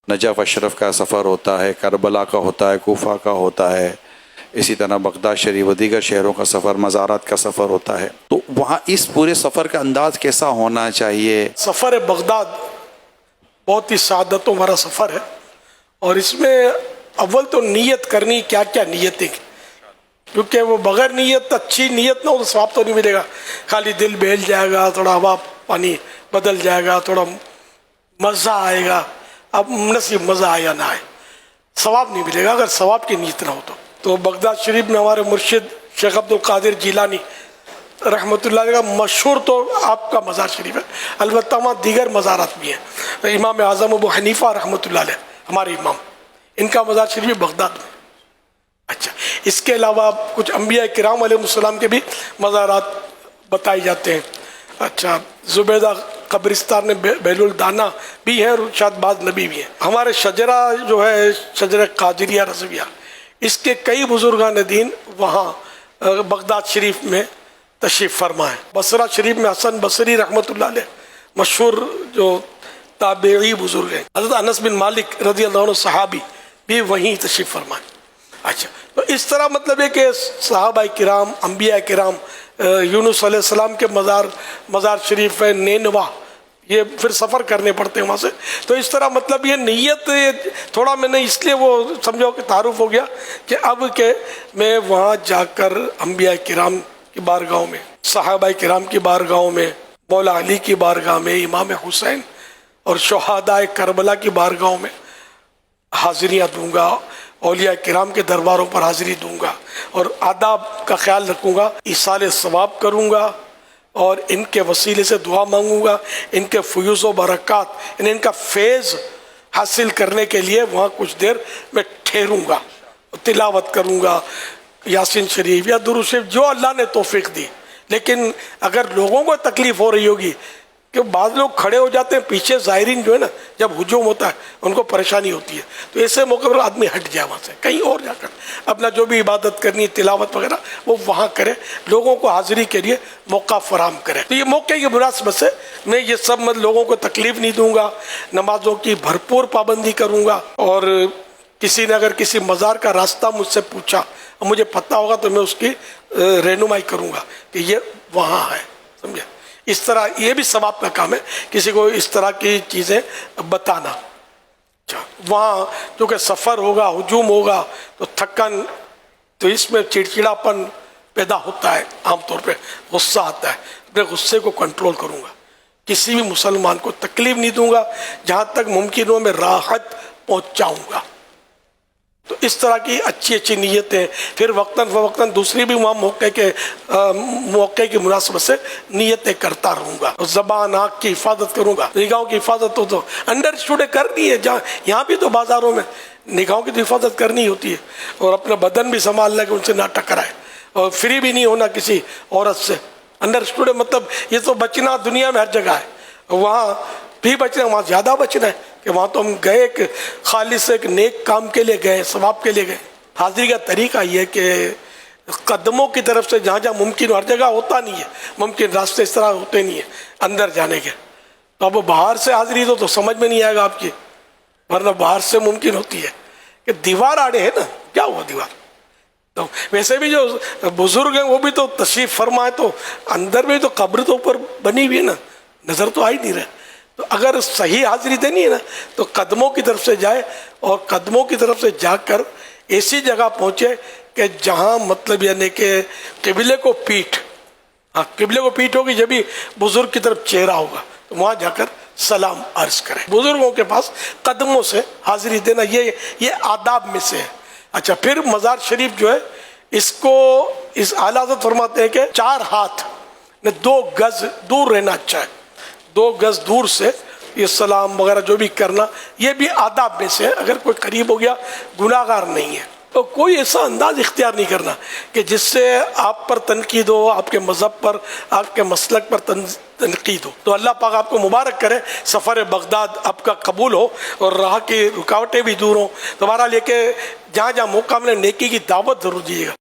Najaf Ashraf کا سفر ہوتا ہے، کربلا کا ہوتا ہے، کوفہ کا ہوتا ہے، اسی طرح بغداد شریف و دیگر شہروں کا سفر، مزارات کا سفر ہوتا ہے. تو وہاں اس پورے سفر کا انداز کیسا ہونا چاہیے؟ سفر بغداد بہت ہی سعادتوں بھرا سفر ہے، اور اس میں اول تو نیت کرنی، کیا کیا نیتیں، کیونکہ وہ بغیر نیت، اچھی نیت نہ ہو تو ثواب تو نہیں ملے گا. خالی دل بہل جائے گا، تھوڑا ہوا پانی بدل جائے گا، تھوڑا مزہ آئے گا. اب نصیب مزہ آئے یا نہ آئے، ثواب نہیں ملے گا اگر ثواب کی نیت نہ ہو تو بغداد شریف میں ہمارے مرشد شیخ عبد القادر جیلانی رحمۃ اللہ علیہ کا مشہور تو آپ کا مزار شریف ہے، البتہ وہاں دیگر مزارات بھی ہیں. امام اعظم ابو حنیفہ رحمۃ اللہ علیہ ہمارے امام، ان کا مزار شریف ہے بغداد میں. اچھا، اس کے علاوہ کچھ انبیاء کرام علیہ السلام کے بھی مزارات بتائے جاتے ہیں. اچھا، زبیدہ قبرستان میں بیل الدانا بھی ہے، اور شاید بعض نبی بھی ہیں. ہمارے شجرہ جو ہے، شجرہ قادریہ رضویہ، اس کے کئی بزرگان دین وہاں بغداد شریف میں تشریف فرما ہے. بصرہ شریف میں حسن بصری رحمۃ اللہ علیہ مشہور جو تابعی بزرگ ہیں، حضرت انس بن مالک رضی اللہ عنہ صحابی بھی وہیں تشریف فرما ہے. اچھا، تو اس طرح مطلب ہے کہ صحابہ کرام، انبیاء کرام، یونس علیہ السلام کے مزار شریف ہے نینوا، یہ پھر سفر کرنے پڑتے ہیں وہاں سے. تو اس طرح مطلب یہ نیت تھوڑا میں نے اس لیے وہ سمجھو کہ تعارف ہو گیا کہ اب کہ میں وہاں جا کر انبیاء کرام کی بارگاہوں میں، صحابہ کرام کی بارگاہوں میں، مولا علی کی بارگاہ میں، امام حسین اور شہداء کربلا کی بارگاہوں میں حاضریاں دوں گا، اولیاء کرام کے درباروں پر حاضری دوں گا، اور آداب کا خیال رکھوں گا، ایصال ثواب کروں گا، اور ان کے وسیلے سے دعا مانگوں گا. ان کے فیوز و برکات، ان کا فیض حاصل کرنے کے لیے وہاں کچھ دیر میں ٹھہروں گا، تلاوت کروں گا یاسین شریف یا درود شریف جو اللہ نے توفیق دی. لیکن اگر لوگوں کو تکلیف ہو رہی ہوگی کہ بعض لوگ کھڑے ہو جاتے ہیں پیچھے، زائرین جو ہے نا، جب ہجوم ہوتا ہے ان کو پریشانی ہوتی ہے، تو ایسے موقع پر آدمی ہٹ جائے وہاں سے، کہیں اور جا کر اپنا جو بھی عبادت کرنی ہے، تلاوت وغیرہ، وہ وہاں کرے، لوگوں کو حاضری کے لیے موقع فراہم کرے. تو یہ موقع کی مناسبت سے میں یہ سب لوگوں کو تکلیف نہیں دوں گا، نمازوں کی بھرپور پابندی کروں گا، اور کسی نے اگر کسی مزار کا راستہ مجھ سے پوچھا اور مجھے پتہ ہوگا تو میں اس کی رہنمائی کروں گا کہ یہ وہاں ہے. سمجھے؟ اس طرح یہ بھی ثواب کا کام ہے کسی کو اس طرح کی چیزیں بتانا. وہاں کیونکہ سفر ہوگا، ہجوم ہوگا، تو تھکن، تو اس میں چڑچڑاپن پیدا ہوتا ہے، عام طور پہ غصہ آتا ہے. اپنے غصے کو کنٹرول کروں گا، کسی بھی مسلمان کو تکلیف نہیں دوں گا، جہاں تک ممکن ہو میں راحت پہنچاؤں گا. تو اس طرح کی اچھی اچھی نیتیں، پھر وقتاً فوقتاً دوسری بھی وہاں موقع کی مناسبت سے نیتیں کرتا رہوں گا. زبان، آنکھ کی حفاظت کروں گا، نگاہوں کی حفاظت تو انڈر اسٹوڈے کرنی ہے، جہاں یہاں بھی تو بازاروں میں نگاہوں کی تو حفاظت کرنی ہوتی ہے، اور اپنا بدن بھی سنبھالنا کہ ان سے نہ ٹکرائے، اور فری بھی نہیں ہونا کسی عورت سے. انڈر اسٹوڈے مطلب یہ تو بچنا دنیا میں ہر جگہ ہے، وہاں بھی بچنا، وہاں زیادہ بچنا ہے کہ وہاں تو ہم گئے کہ خالص ایک نیک کام کے لیے گئے، ثواب کے لیے گئے. حاضری کا طریقہ یہ ہے کہ قدموں کی طرف سے جہاں جہاں ممکن ہو، ہر جگہ ہوتا نہیں ہے، ممکن راستے اس طرح ہوتے نہیں ہیں اندر جانے کے. تو اب باہر سے حاضری تو سمجھ میں نہیں آئے گا آپ کی، ورنہ باہر سے ممکن ہوتی ہے کہ دیوار آڑے ہے نا، کیا ہوا دیوار. تو ویسے بھی جو بزرگ ہیں وہ بھی تو تشریف فرمائے، تو اندر میں تو قبر تو اوپر بنی ہوئی ہے نا، نظر تو آ ہی نہیں رہا. تو اگر صحیح حاضری دینی ہے نا تو قدموں کی طرف سے جائے، اور قدموں کی طرف سے جا کر ایسی جگہ پہنچے کہ جہاں مطلب یعنی کہ قبلے کو پیٹھ، قبلے کو پیٹھ ہوگی جب بھی بزرگ کی طرف چہرہ ہوگا، تو وہاں جا کر سلام عرض کرے. بزرگوں کے پاس قدموں سے حاضری دینا یہ آداب میں سے ہے. اچھا، پھر مزار شریف جو ہے اس کو اس اعلیٰ حضرت فرماتے ہیں کہ 4 ہاتھ 2 گز دور رہنا اچھا ہے. 2 گز دور سے یہ سلام وغیرہ جو بھی کرنا، یہ بھی آداب میں سے ہے. اگر کوئی قریب ہو گیا گناہ گار نہیں ہے. تو کوئی ایسا انداز اختیار نہیں کرنا کہ جس سے آپ پر تنقید ہو، آپ کے مذہب پر، آپ کے مسلک پر تنقید ہو. تو اللہ پاک آپ کو مبارک کرے، سفر بغداد آپ کا قبول ہو، اور راہ کی رکاوٹیں بھی دور ہوں. تمہارا لے کے جہاں جہاں موقع ملے نیکی کی دعوت ضرور دیجیے گا.